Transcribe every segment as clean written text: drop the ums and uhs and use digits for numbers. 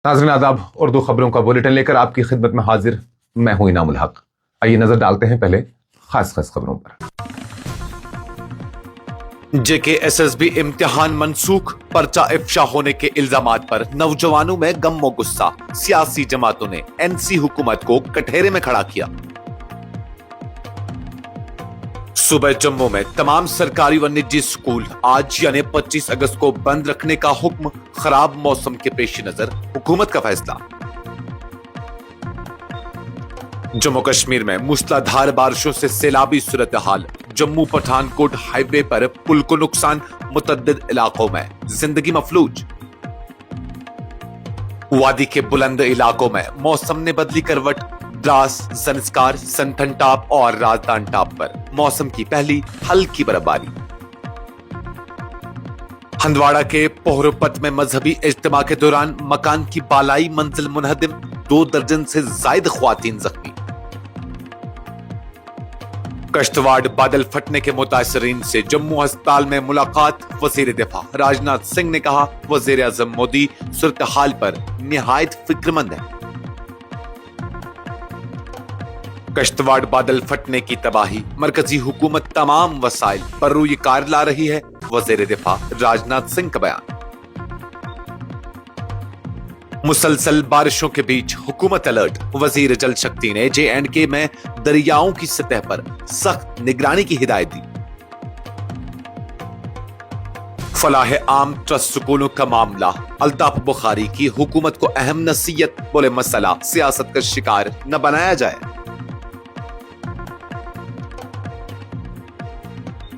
नाज़रीन आदाब, उर्दू खबरों का बुलेटिन लेकर आपकी खिदमत में हाजिर मैं हूं इनामुल हक। आइए नजर डालते हैं पहले खास खबरों पर। JKSSB इम्तिहान मनसूख, पर्चा इफ्शा होने के इल्जामात पर नौजवानों में गम व गुस्सा। सियासी जमातों ने NC हुकूमत को कटघरे में खड़ा किया। सुबह जम्मू में तमाम सरकारी व निजी स्कूल आज यानी 25 अगस्त को बंद रखने का हुक्म। खराब मौसम के पेश नजर हुकूमत का फैसला। जम्मू कश्मीर में मूसलाधार बारिशों से सैलाबी सूरत हाल। जम्मू पठानकोट हाईवे पर पुल को नुकसान, मुतअद्दिद इलाकों में जिंदगी मफलूज। वादी के बुलंद इलाकों में मौसम ने बदली करवट। द्रास, जंस्कार, संथन टाप और राजदान टाप पर मौसम की पहली हल्की बर्फबारी। हंदवाड़ा के पोहरपत में मजहबी इज्तिमा के दौरान मकान की बालाई मंजिल मुनहदिम, 2 दर्जन से जायद ख्वातीन जख्मी। कश्तवाड़ बादल फटने के मुतासरीन से जम्मू अस्पताल में मुलाकात। वजीर दिफा राजनाथ सिंह ने कहा, वजीर आजम मोदी सूरत हाल पर निहायत फिक्रमंद है। कश्तवाड़ बादल फटने की तबाही, मरकजी हुकूमत तमाम वसाइल पर रूई कार ला रही है। वजीर दिफा राजनाथ सिंह का बयान। मुसलसल बारिशों के बीच हुकूमत अलर्ट। वजीर जल शक्ति ने J&K में दरियाओं की सतह पर सख्त निगरानी की हिदायत दी। फलाह आम ट्रस्ट स्कूलों का मामला। अल्ताफ बुखारी की हुकूमत को अहम नसीहत, बोले मसला सियासत का शिकार न बनाया जाए।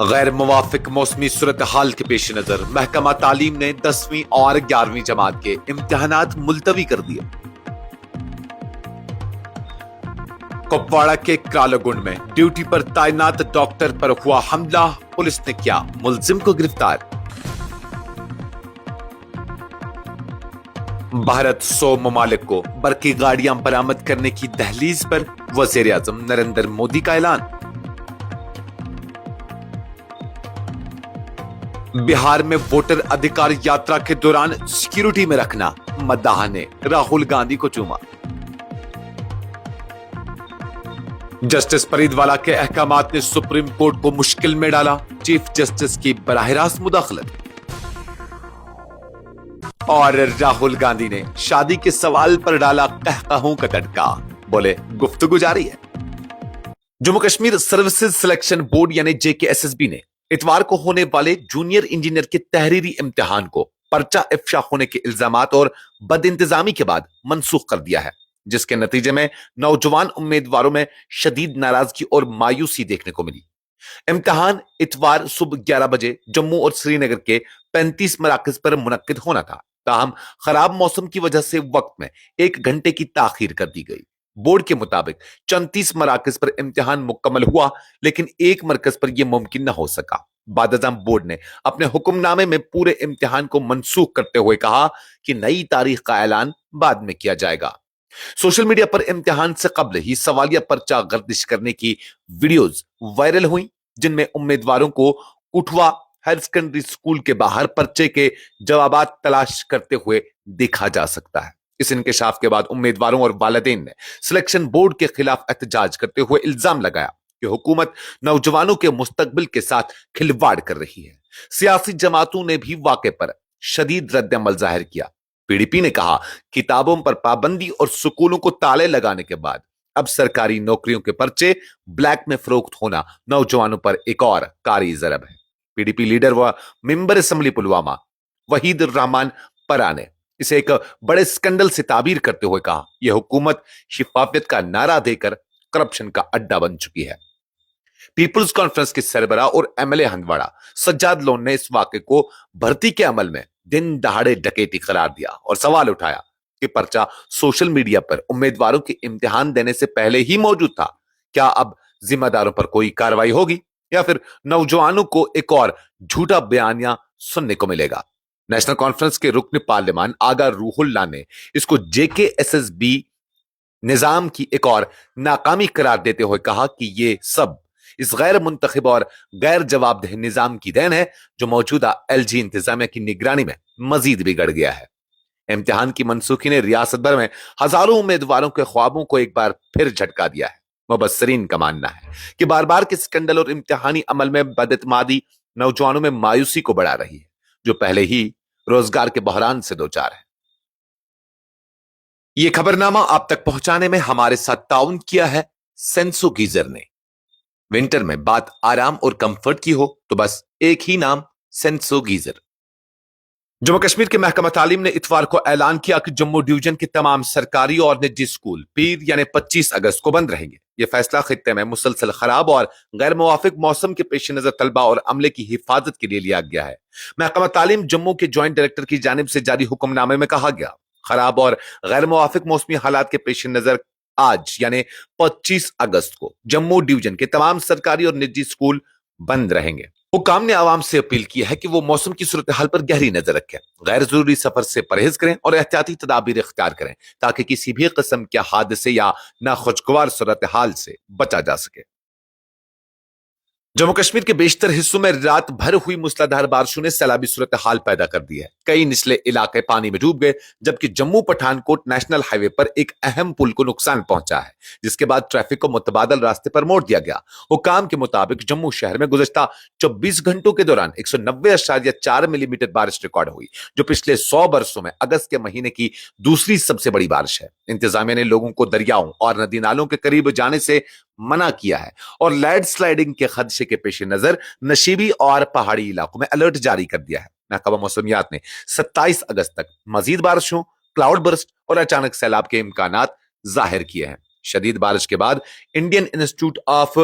गैर मुवाफिक मौसमी सूरत हाल के पेश नजर महकमा तालीम ने 10वीं और 11वीं जमात के इम्तिहानात मुलतवी कर दिए। कुपवाड़ा के कालागुंड में ड्यूटी पर तैनात डॉक्टर पर हुआ हमला। पुलिस ने किया मुलजिम को गिरफ्तार। भारत 100 ममालिक को बरकी गाड़ियां बरामद करने की दहलीज पर। वजीर आजम नरेंद्र मोदी का ऐलान। बिहार में वोटर अधिकार यात्रा के दौरान सिक्योरिटी में रखना। मद्दाह ने राहुल गांधी को चूमा। जस्टिस फरीदवाला के अहकामात ने सुप्रीम कोर्ट को मुश्किल में डाला। चीफ जस्टिस की बराह रास्त मुदाखलत। और राहुल गांधी ने शादी के सवाल पर डाला कहकहों का तड़का, बोले गुफ्तगू जारी है। Jammu Kashmir services selection board यानी JKSSB ने इतवार को होने वाले जूनियर इंजीनियर के तहरीरी इम्तिहान को पर्चा इफ्शा होने के इल्जामात और बदइंतजामी के बाद मनसूख कर दिया है, जिसके नतीजे में नौजवान उम्मीदवारों में शदीद नाराजगी और मायूसी देखने को मिली। इम्तिहान इतवार सुबह 11 बजे जम्मू और श्रीनगर के 35 मराकज पर मुनक्किद होना था, ताहम खराब मौसम की वजह से वक्त में 1 घंटे की ताखीर कर दी गई। बोर्ड के मुताबिक 34 मराकज पर इम्तिहान मुकम्मल हुआ, लेकिन 1 मरकज पर यह मुमकिन न हो सका। बादजाम बोर्ड ने अपने हुक्मनामे में पूरे इम्तिहान को मनसूख करते हुए कहा कि नई तारीख का ऐलान बाद में किया जाएगा। सोशल मीडिया पर इम्तिहान से कबल ही सवालिया पर्चा गर्दिश करने की वीडियोज वायरल हुई, जिनमें उम्मीदवारों को कुठवा हायर सेकेंडरी स्कूल के बाहर पर्चे के जवाबात तलाश करते हुए देखा जा सकता है। इस इंकशाफ के बाद उम्मीदवारों और वालिदैन ने सिलेक्शन बोर्ड के खिलाफ एहतजाज करते हुए इल्जाम लगाया कि हुकूमत नौजवानों के मुस्तकबिल के साथ खिलवाड़ कर रही है। सियासी जमातों ने भी वाक़े पर शदीद रद्द-ए-अमल जाहिर किया। PDP ने कहा, किताबों पर पाबंदी और स्कूलों को ताले लगाने के बाद अब सरकारी नौकरियों के पर्चे ब्लैक में फरोख्त होना नौजवानों पर एक और कारी ज़रब है। PDP लीडर व मेंबर असेंबली पुलवामा वहीद रहमान परा ने इसे एक बड़े स्कैंडल से ताबीर करते हुए कहा, यह हुकूमत शिफाफियत का नारा देकर करप्शन का अड्डा बन चुकी है। पीपुल्स कॉन्फ्रेंस के सरबराह और MLA हंदवाड़ा सज्जाद लोन ने इस वाक़े को भर्ती के अमल में दिन दहाड़े डकैती करार दिया और सवाल उठाया कि पर्चा सोशल मीडिया पर उम्मीदवारों के इम्तिहान देने से पहले ही मौजूद था। क्या अब जिम्मेदारों पर कोई कार्रवाई होगी या फिर नौजवानों को एक और झूठा बयानिया सुनने को मिलेगा? नेशनल कॉन्फ्रेंस के रुकन पार्लियामान आगा रूहुल्ला ने इसको JKSSB निजाम की एक और नाकामी करार देते हुए कहा कि ये सब इस गैर मुंतखब और गैर जवाबदेह निजाम की देन है, जो मौजूदा LG इंतजामिया की निगरानी में मजीद बिगड़ गया है। इम्तिहान की मनसूखी ने रियासत भर में हजारों उम्मीदवारों के ख्वाबों को एक बार फिर झटका दिया है। मुबस्सरीन का मानना है कि बार बार के स्कैंडल और इम्तिहानी अमल में बदइत्मादी नौजवानों में मायूसी को बढ़ा रही है, जो पहले ही रोजगार के बहरान से दो चार है। ये खबरनामा आप तक पहुंचाने में हमारे साथ ताउन किया है सेंसो गीजर ने। विंटर में बात आराम और कंफर्ट की हो तो बस एक ही नाम, सेंसो गीजर। जम्मू कश्मीर के महकमा तालीम ने इतवार को ऐलान किया कि जम्मू डिवीजन के तमाम सरकारी और निजी स्कूल पीर यानी 25 अगस्त को बंद रहेंगे। यह फैसला खित्ते में मुसलसल खराब और गैर मुवाफिक मौसम के पेश नजर तलबा और अमले की हिफाजत के लिए लिया गया है। महकमा तालीम जम्मू के ज्वाइंट डायरेक्टर की जानिब से जारी हुक्मनामे में कहा गया, खराब और गैर मुवाफिक मौसमी हालात के पेश नजर आज यानी 25 अगस्त को जम्मू डिवीजन के तमाम सरकारी और निजी स्कूल बंद रहेंगे। हुकाम ने आवाम से अपील की है कि वो मौसम की सूरत हाल पर गहरी नजर रखें, गैर जरूरी सफर से परहेज करें और एहतियाती तदाबीर इख्तियार करें ताकि किसी भी किस्म के हादसे या नाखुशगवार सूरत हाल से बचा जा सके। जम्मू कश्मीर के बेशतर हिस्सों में रात भर हुई मूसलाधार बारिशों ने सैलाबी सूरत हाल पैदा कर दी है। कई निचले इलाके पानी में डूब गए, जबकि जम्मू पठानकोट नेशनल हाईवे पर एक अहम पुल को नुकसान पहुंचा है, जिसके बाद ट्रैफिक को मुतबादल रास्ते पर मोड़ दिया गया। हुकाम के मुताबिक जम्मू शहर में गुज़श्ता 24 घंटों के दौरान 190.4 मिलीमीटर बारिश रिकॉर्ड हुई, जो पिछले 100 बरसों में अगस्त के महीने की दूसरी सबसे बड़ी बारिश है। इंतजामिया ने लोगों को दरियाओं और नदी नालों के करीब जाने से मना किया है और लैंड स्लाइडिंग के खदशे के पेश नजर नशीबी और पहाड़ी इलाकों में अलर्ट जारी कर दिया है। महकमा मौसमियात ने 27 अगस्त तक मजीद बारिशों, क्लाउड बर्स्ट और अचानक सैलाब के इम्कानात जाहिर किए हैं। शदीद बारिश के बाद Indian institute of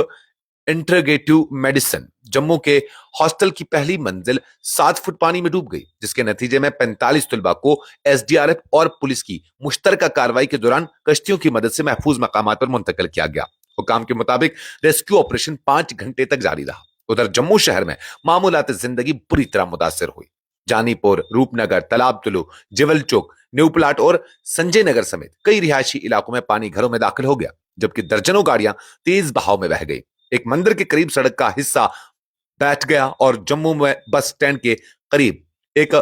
integrative medicine Jammu के हॉस्टल की पहली मंजिल 7 फुट पानी में डूब गई, जिसके नतीजे में 45 तलबा को एसडीआरएफ और पुलिस की मुश्तरका कार्रवाई के दौरान कश्तियों की मदद से महफूज मकामात पर मुंतकिल किया गया। हुकाम के मुताबिक रेस्क्यू ऑपरेशन 5 घंटे तक जारी रहा। उधर जम्मू शहर में मामूलात जिंदगी बुरी तरह मुतासिर हुई। जानीपुर, रूपनगर, तालाब तुलू, जिवल चौक, न्यू प्लाट और संजय नगर समेत कई रिहायशी इलाकों में पानी घरों में दाखिल हो गया, जबकि दर्जनों गाड़ियां तेज बहाव में बह गई। एक मंदिर के करीब सड़क का हिस्सा बैठ गया और जम्मू में बस स्टैंड के करीब एक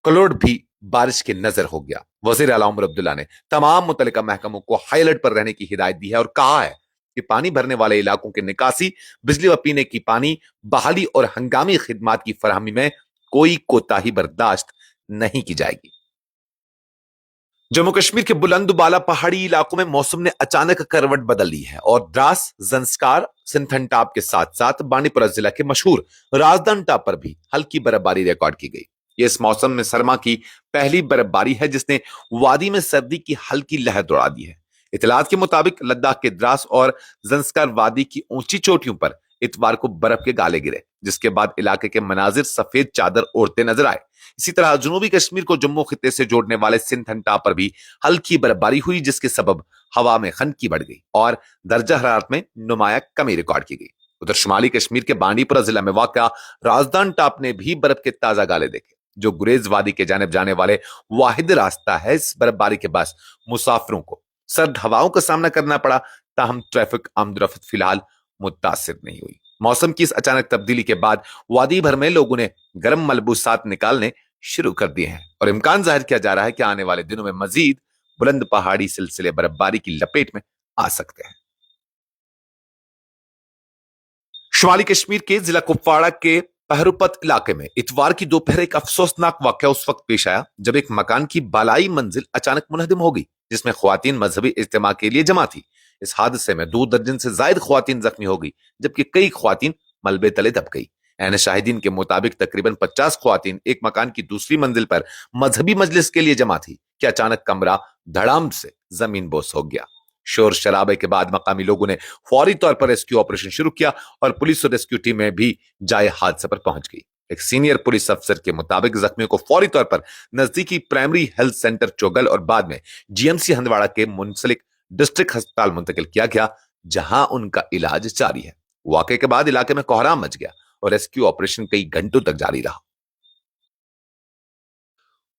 कलोड़ भी बारिश के नजर हो गया। वजीर आला उमर अब्दुल्ला ने तमाम मुतल्लिका महकमों को हाई अलर्ट पर रहने की हिदायत दी है और कहा है कि पानी भरने वाले इलाकों के निकासी, बिजली व पीने की पानी बहाली और हंगामी खिदमात की फराहमी में कोई कोताही बर्दाश्त नहीं की जाएगी। जम्मू कश्मीर के बुलंद बाला पहाड़ी इलाकों में मौसम ने अचानक करवट बदल ली है और द्रास, जंस्कार, सिंथन टाप के साथ साथ बांडीपुरा जिला के मशहूर राजदान टाप पर भी हल्की बर्फबारी रिकॉर्ड की गई। ये इस मौसम में सरमा की पहली बर्फबारी है जिसने वादी में सर्दी की हल्की लहर दौड़ा दी है। इतलात के मुताबिक लद्दाख के द्रास और जंस्कार वादी की ऊंची चोटियों पर इतवार को बर्फ के गाले गिरे, जिसके बाद इलाके के मनाजिर सफेद चादर ओढ़ते नजर आए। इसी तरह जनूबी कश्मीर को जम्मू खित्ते से जोड़ने वाले सिंथन टाप पर भी हल्की बर्फबारी हुई, जिसके सबब हवा में खनकी बढ़ गई और दर्जा हरारत में नुमाया कमी रिकॉर्ड की गई। उधर शुमाली कश्मीर के बांडीपुरा जिला में वाक़ा राजदान टाप ने भी बर्फ के ताजा गाले देखे, जो गुरेज वादी के जानिब जाने वाले वाहिद रास्ता है। इस बर्फबारी के बाद मुसाफिरों को सर्द हवाओं का सामना करना पड़ा, ताहम ट्रैफिक आमदरफ्त फिलहाल मुतासिर नहीं हुई। मौसम की इस अचानक तब्दीली के बाद वादी भर में लोगों ने गर्म मलबूसात निकालने शुरू कर दिए हैं और इम्कान जाहिर किया जा रहा है कि आने वाले दिनों में मजीद बुलंद पहाड़ी सिलसिले बर्फबारी की लपेट में आ सकते हैं। शुमाली कश्मीर के जिला कुपवाड़ा के पहरुपत इलाके में इतवार की दोपहर एक अफसोसनाक वाकया उस वक्त पेश आया जब एक मकान की बालाई मंजिल अचानक मुनहदिम हो गई, जिसमें ख्वातीन मजहबी इज्तिमा के लिए जमा थी। इस हादसे में 2 दर्जन से जायद ख्वातीन जख्मी हो गई, जबकि कई ख्वातीन मलबे तले दब गई। ऐन शाहिदीन के मुताबिक तकरीबन 50 ख्वातीन एक मकान की दूसरी मंजिल पर मजहबी मजलिस के लिए जमा थी कि अचानक कमरा धड़ाम से जमीन बोस हो गया। शोर शराबे के बाद मकामी लोगों ने फौरी तौर पर रेस्क्यू ऑपरेशन शुरू किया और पुलिस और रेस्क्यू टीमें भी जाए हादसे पर पहुंच गई। एक सीनियर पुलिस अफसर के मुताबिक जख्मियों को फौरी तौर पर नजदीकी प्राइमरी हेल्थ सेंटर चोगल और बाद में जीएमसी हंदवाड़ा के मुंसलिक डिस्ट्रिक्ट अस्पताल मुंतकिल किया गया, जहां उनका इलाज जारी है। वाकये के बाद इलाके में कोहराम मच गया और रेस्क्यू ऑपरेशन कई घंटों तक जारी रहा।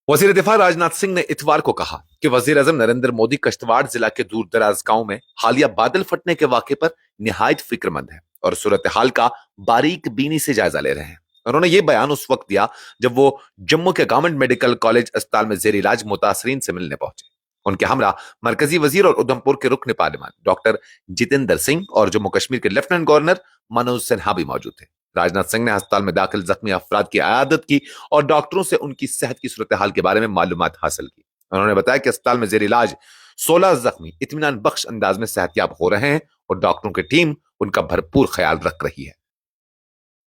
वजीर दिफा राजनाथ सिंह ने इतवार को कहा कि वजीर आजम नरेंद्र मोदी कश्तवाड़ जिला के दूर दराज गांव में हालिया बादल फटने के वाकये पर निहायत फिक्रमंद है और सूरत हाल का बारीक बीनी से जायजा ले रहे हैं। انہوں نے یہ بیان اس وقت دیا جب وہ جموں کے گورنمنٹ میڈیکل کالج اسپتال میں زیر علاج متاثرین سے ملنے پہنچے۔ ان کے ہمراہ مرکزی وزیر اور ادھمپور کے رکن پارلیمان ڈاکٹر جتیندر سنگھ اور جموں کشمیر کے لیفٹیننٹ گورنر منوج سنہا بھی موجود تھے۔ راجناتھ سنگھ نے ہسپتال میں داخل زخمی افراد کی عیادت کی اور ڈاکٹروں سے ان کی صحت کی صورتحال کے بارے میں معلومات حاصل کی۔ انہوں نے بتایا کہ اسپتال میں زیر علاج 16 زخمی اطمینان بخش انداز میں صحتیاب ہو رہے ہیں اور ڈاکٹروں کی ٹیم ان کا بھرپور خیال رکھ رہی ہے۔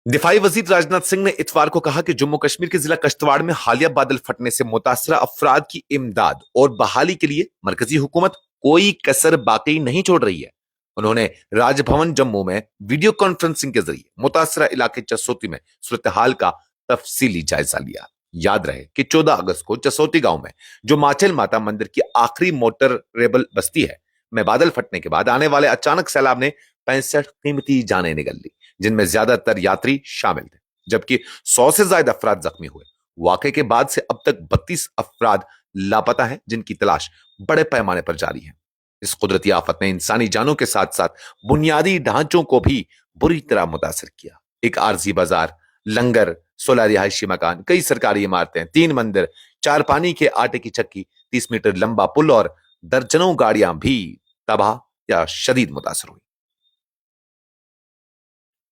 دفاعی وزیر راجناتھ سنگھ نے اتوار کو کہا کہ جموں کشمیر کے ضلع کشتواڑ میں حالیہ بادل پھٹنے سے متاثرہ افراد کی امداد اور بحالی کے لیے مرکزی حکومت کوئی کسر باقی نہیں چھوڑ رہی ہے۔ انہوں نے راج بھون جموں میں ویڈیو کانفرنسنگ کے ذریعے متاثرہ علاقے چسوتی میں صورتحال کا تفصیلی جائزہ لیا۔ یاد رہے کہ 14 اگست کو چسوتی گاؤں میں جو ماچل ماتا مندر کی آخری موٹر ریبل بستی ہے میں بادل پھٹنے کے بعد آنے والے اچانک سیلاب نے 65 قیمتی جانیں نگل لی، جن میں زیادہ تر یاتری شامل تھے، جبکہ 100 سے زائد افراد زخمی ہوئے۔ واقعے کے بعد سے اب تک 32 افراد لاپتہ ہیں، جن کی تلاش بڑے پیمانے پر جاری ہے۔ اس قدرتی آفت نے انسانی جانوں کے ساتھ ساتھ بنیادی ڈھانچوں کو بھی بری طرح متاثر کیا۔ ایک عارضی بازار، لنگر، 16 رہائشی مکان، کئی سرکاری عمارتیں، 3 مندر، 4 پانی کے آٹے کی چکی، 30 میٹر لمبا پل اور درجنوں گاڑیاں بھی تباہ یا شدید متاثر ہوئی۔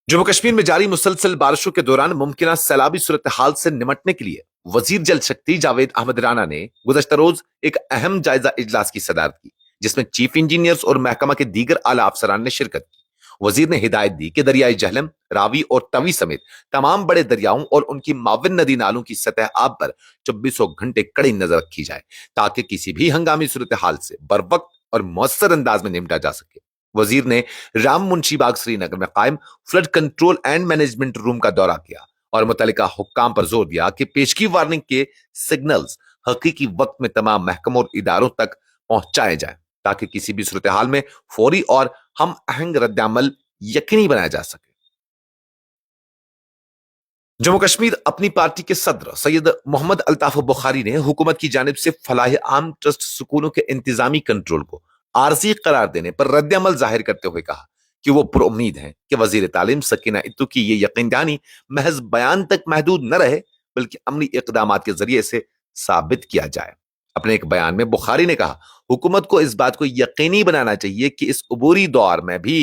جموں کشمیر میں جاری مسلسل بارشوں کے دوران ممکنہ سیلابی صورتحال سے نمٹنے کے لیے وزیر جل شکتی جاوید احمد رانا نے گزشتہ روز ایک اہم جائزہ اجلاس کی صدارت کی، جس میں چیف انجینئرز اور محکمہ کے دیگر اعلیٰ افسران نے شرکت کی۔ وزیر نے ہدایت دی کہ دریائے جہلم، راوی اور توی سمیت تمام بڑے دریاؤں اور ان کی معاون ندی نالوں کی سطح آب پر 24 گھنٹے کڑی نظر رکھی جائے تاکہ کسی بھی ہنگامی صورتحال سے بروقت اور مؤثر انداز میں نمٹا جا سکے۔ وزیر نے رام منشی باغ سری نگر میں قائم فلڈ کنٹرول اینڈ مینجمنٹ روم کا دورہ کیا اور متعلقہ حکام پر زور دیا کہ پیشگی وارننگ کے سگنلز حقیقی وقت میں تمام محکموں اور اداروں تک پہنچائے جائیں تاکہ کسی بھی صورتحال میں فوری اور ہم آہنگ رد عمل یقینی بنایا جا سکے۔ جموں کشمیر اپنی پارٹی کے صدر سید محمد الطاف بخاری نے حکومت کی جانب سے فلاح عام ٹرسٹ سکولوں کے انتظامی کنٹرول کو عارضی قرار دینے پر رد عمل ظاہر کرتے ہوئے کہا کہ وہ پر امید ہیں کہ وزیر تعلیم سکینہ اتو کی یہ یقین دہانی محض بیان تک محدود نہ رہے بلکہ عملی اقدامات کے ذریعے سے ثابت کیا جائے۔ اپنے ایک بیان میں بخاری نے کہا حکومت کو اس بات کو یقینی بنانا چاہیے کہ اس عبوری دور میں بھی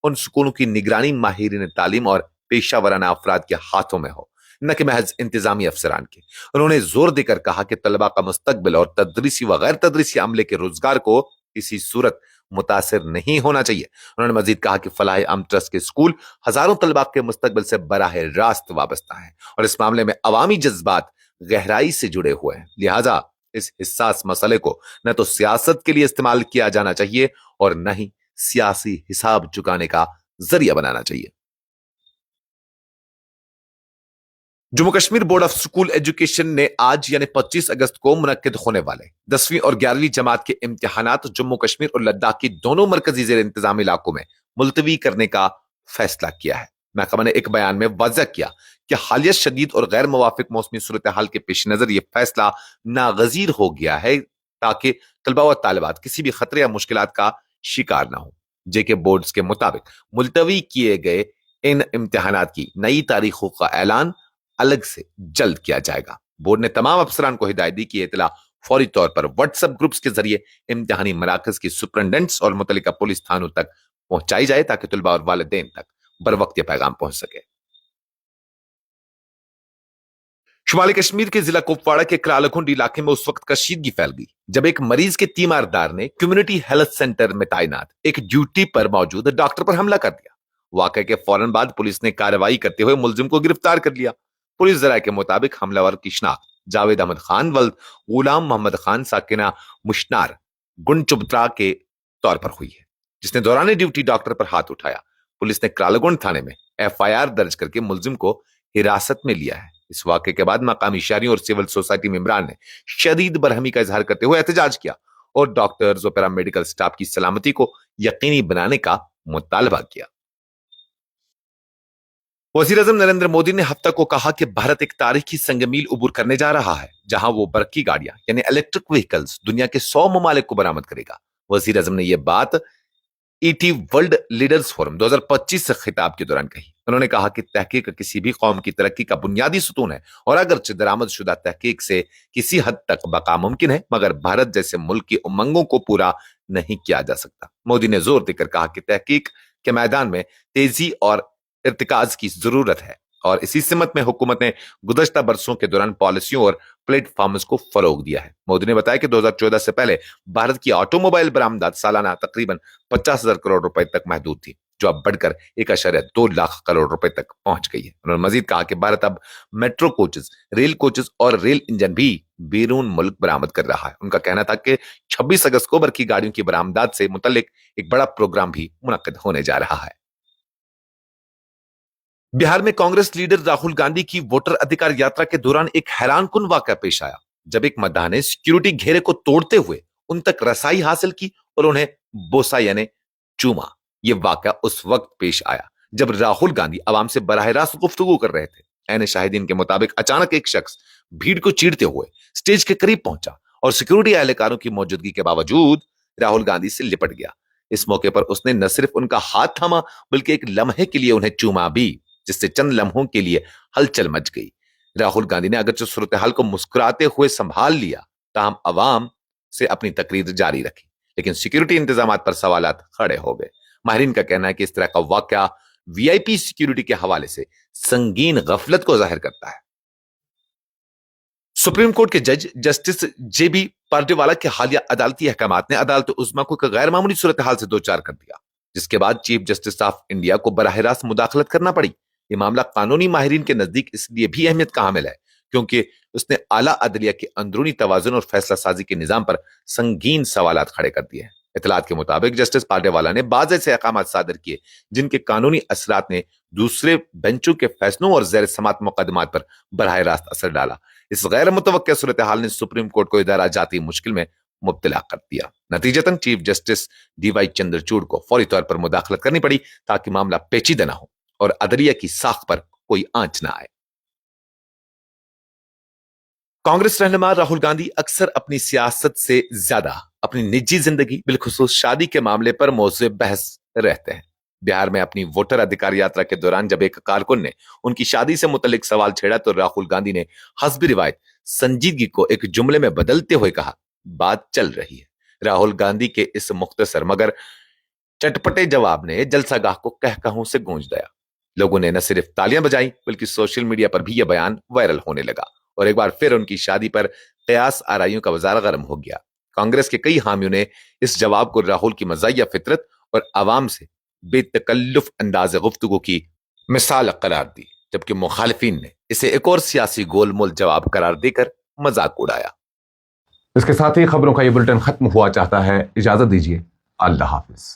ان سکولوں کی نگرانی ماہرین تعلیم اور پیشہ ورانہ افراد کے ہاتھوں میں ہو، نہ کہ محض انتظامی افسران کے۔ انہوں نے زور دے کر کہا کہ طلباء کا مستقبل اور تدریسی و غیر تدریسی عملے کے روزگار کو کسی صورت متاثر نہیں ہونا چاہیے۔ انہوں نے مزید کہا کہ فلاح عام ٹرسٹ کے اسکول ہزاروں طلباء کے مستقبل سے براہ راست وابستہ ہیں اور اس معاملے میں عوامی جذبات گہرائی سے جڑے ہوئے ہیں، لہٰذا اس حساس مسئلے کو نہ تو سیاست کے لیے استعمال کیا جانا چاہیے اور نہ ہی سیاسی حساب چکانے کا ذریعہ بنانا چاہیے۔ Jammu Kashmir board of school education نے آج یعنی 25 اگست کو منعقد ہونے والے 10ویں اور 11ویں جماعت کے امتحانات جموں کشمیر اور لداخ کی دونوں مرکزی زیر انتظام علاقوں میں ملتوی کرنے کا فیصلہ کیا ہے۔ محکمہ نے ایک بیان میں واضح کیا کہ حالیہ شدید اور غیر موافق موسمی صورتحال کے پیش نظر یہ فیصلہ ناگزیر ہو گیا ہے تاکہ طلباء و طالبات کسی بھی خطرے یا مشکلات کا شکار نہ ہوں۔ جے کے بورڈز کے مطابق ملتوی کیے گئے ان امتحانات کی نئی تاریخوں کا اعلان الگ سے جلد کیا جائے گا۔ بورڈ نے تمام افسران کو ہدایت دی کہ یہ اطلاع فوری طور پر واٹس ایپ گروپس کے ذریعے امتحانی مراکز کی سپرنٹینڈنٹس اور متعلقہ پولیس تھانوں تک پہنچائی جائے تاکہ طلباء اور والدین تک بروقت یہ پیغام پہنچ سکے۔ شمالی کشمیر کے ضلع کپواڑہ کے کرالکنڈ علاقے میں اس وقت کشیدگی پھیل گئی جب ایک مریض کے تیماردار نے کمیونٹی ہیلتھ سینٹر میں تعینات ایک ڈیوٹی پر موجود ڈاکٹر پر حملہ کر دیا۔ واقعے کے فوراً بعد پولیس نے کارروائی کرتے ہوئے ملزم کو گرفتار کر لیا۔ پولیس ذرائع کے مطابق حملہ ور کی شناخت جاوید احمد خان ولد غلام محمد خان ساکنہ مشنار گنڈ چبترا کے طور پر ہوئی ہے، جس نے دوران ڈیوٹی ڈاکٹر پر ہاتھ اٹھایا۔ پولیس نے کرالگنڈ تھانے میں FIR درج کر کے ملزم کو حراست میں لیا ہے۔ اس واقعے کے بعد مقامی شہریوں اور سول سوسائٹی ممبران نے شدید برہمی کا اظہار کرتے ہوئے احتجاج کیا اور ڈاکٹرز اور پیرامیڈیکل سٹاف کی سلامتی کو یقینی بنانے کا مطالبہ کیا۔ وزیر اعظم نریندر مودی نے ہفتہ کو کہا کہ بھارت ایک تاریخی سنگ میل عبور کرنے جا رہا ہے جہاں وہ برقی گاڑیاں یعنی الیکٹرک وہیکلز دنیا کے 100 ممالک کو برآمد کرے گا۔ وزیر اعظم نے یہ بات ET वर्ल्ड लीडर्स फोरम 2025 से खिताब के दौरान कही। उन्होंने कहा कि तहकीक किसी भी कौम की तरक्की का बुनियादी सुतून है और अगरचे दरामदशुदा तहकीक से किसी हद तक बका मुमकिन है, मगर भारत जैसे मुल्क की उमंगों को पूरा नहीं किया जा सकता। मोदी ने जोर देकर कहा कि तहकीक के मैदान में तेजी और इर्तिकाज की जरूरत है और इसी सिमत में हुकूमत ने गुज़श्ता बरसों के दौरान पॉलिसियों और प्लेटफॉर्म्स को फरोग दिया है। मोदी ने बताया कि 2014 से पहले भारत की ऑटोमोबाइल बरामदात सालाना तकरीबन 50,000 करोड़ रुपए तक महदूद थी, जो अब बढ़कर 1.2 लाख करोड़ रुपए तक पहुंच गई है। उन्होंने मजीद कहा कि भारत अब मेट्रो कोचेस, रेल कोचेस और रेल इंजन भी बैरून मुल्क बरामद कर रहा है। उनका कहना था कि 26 अगस्त को बरकी गाड़ियों की बरामदात से मुतल्लिक एक बड़ा प्रोग्राम भी मुनक्किद होने जा रहा है। बिहार में कांग्रेस लीडर राहुल गांधी की वोटर अधिकार यात्रा के दौरान एक हैरानकुन वाकया पेश आया, जब एक मतदाता ने सिक्योरिटी घेरे को तोड़ते हुए उन तक रसाई हासिल की और उन्हें बोसा यानी चूमा। यह वाकया उस वक्त पेश आया जब राहुल गांधी आवाम से बराह रास्त गुफ्तगू कर रहे थे। ऐने शाहिदीन के मुताबिक अचानक एक शख्स भीड़ को चीरते हुए स्टेज के करीब पहुंचा और सिक्योरिटी एहलकारों की मौजूदगी के बावजूद राहुल गांधी से लिपट गया। इस मौके पर उसने न सिर्फ उनका हाथ थामा बल्कि एक लम्हे के लिए उन्हें चूमा भी, जिससे चंद लम्हों के लिए हलचल मच गई। राहुल गांधी ने अगरचे सूरत हाल को मुस्कुराते हुए संभाल लिया, ताहम अवाम से अपनी तकरीर जारी रखी, लेकिन सिक्योरिटी इंतजाम पर सवालात खड़े हो गए। माहिरीन का कहना है कि इस तरह का वाकया VIP सिक्योरिटी के हवाले से संगीन गफलत को जाहिर करता है। सुप्रीम कोर्ट के जज जस्टिस JB पार्टीवाला के हालिया अदालती अहकामात ने अदालत उज़्मा को एक गैर मामूली सूरत हाल से दो चार कर दिया, जिसके बाद चीफ जस्टिस ऑफ इंडिया को बराह रास्त मुदाखलत करना पड़ी। ये मामला कानूनी माहिरीन के नजदीक इसलिए भी अहमियत का हामिल है क्योंकि उसने आला अदलिया के अंदरूनी तवाजुन और फैसला साजी के निजाम पर संगीन सवालात खड़े कर दिए हैं। इतलात के मुताबिक जस्टिस पार्टीवाला ने बाज़ ऐसे अहकामात सादर किए जिनके कानूनी असरात ने दूसरे बेंचों के फैसलों और ज़ेर समात मुकदमात पर बराह रास्त असर डाला। इस गैर मुतवक्किया सूरत हाल ने सुप्रीम कोर्ट को इदारा जाती मुश्किल में मुब्तला कर दिया। नतीजतन चीफ जस्टिस DY चंद्रचूड़ को फौरी तौर पर मुदाखलत करनी पड़ी ताकि मामला पेचीदा न हो और अदलिया की साख पर कोई आंच न आए। कांग्रेस रहनुमा राहुल गांधी अक्सर अपनी सियासत से ज्यादा अपनी निजी जिंदगी बिलखुसूस शादी के मामले पर मौज़े बहस रहते हैं। बिहार में अपनी वोटर अधिकार यात्रा के दौरान जब एक कारकुन ने उनकी शादी से मुतल्लिक सवाल छेड़ा तो राहुल गांधी ने हस्ब रिवायत संजीदगी को एक जुमले में बदलते हुए कहा, बात चल रही है। राहुल गांधी के इस मुख्तसर मगर चटपटे जवाब ने जलसागाह को कहकहों से गूंज दिया। लोगों ने न सिर्फ तालियां बजाई बल्कि सोशल मीडिया पर भी यह बयान वायरल होने लगा और एक बार फिर उनकी शादी पर कयास आराइयों का बाजार गर्म हो गया। कांग्रेस के कई हामियों ने इस जवाब को राहुल की मज़ाहिया फितरत और आवाम से बेतकल्लुफ अंदाज़ गुफ्तगू की मिसाल करार दी, जबकि मुखालिफिन ने इसे एक और सियासी गोलमोल जवाब करार देकर मजाक उड़ाया। इसके साथ ही खबरों का ये बुलेटिन खत्म हुआ चाहता है। इजाजत दीजिए। अल्लाह हाफिज।